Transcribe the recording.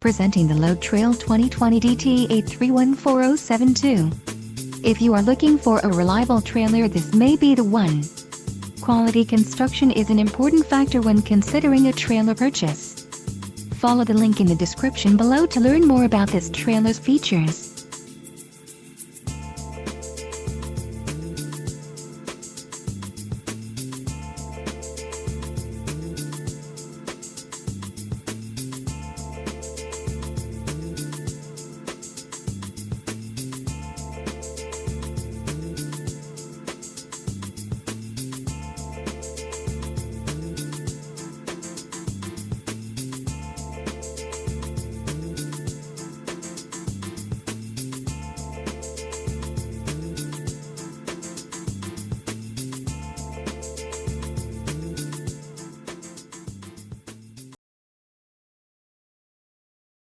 Presenting the Load Trail 2020 DT8314072. If you are looking for a reliable trailer, this may be the one. Quality construction is an important factor when considering a trailer purchase. Follow the link in the description below to learn more about this trailer's features.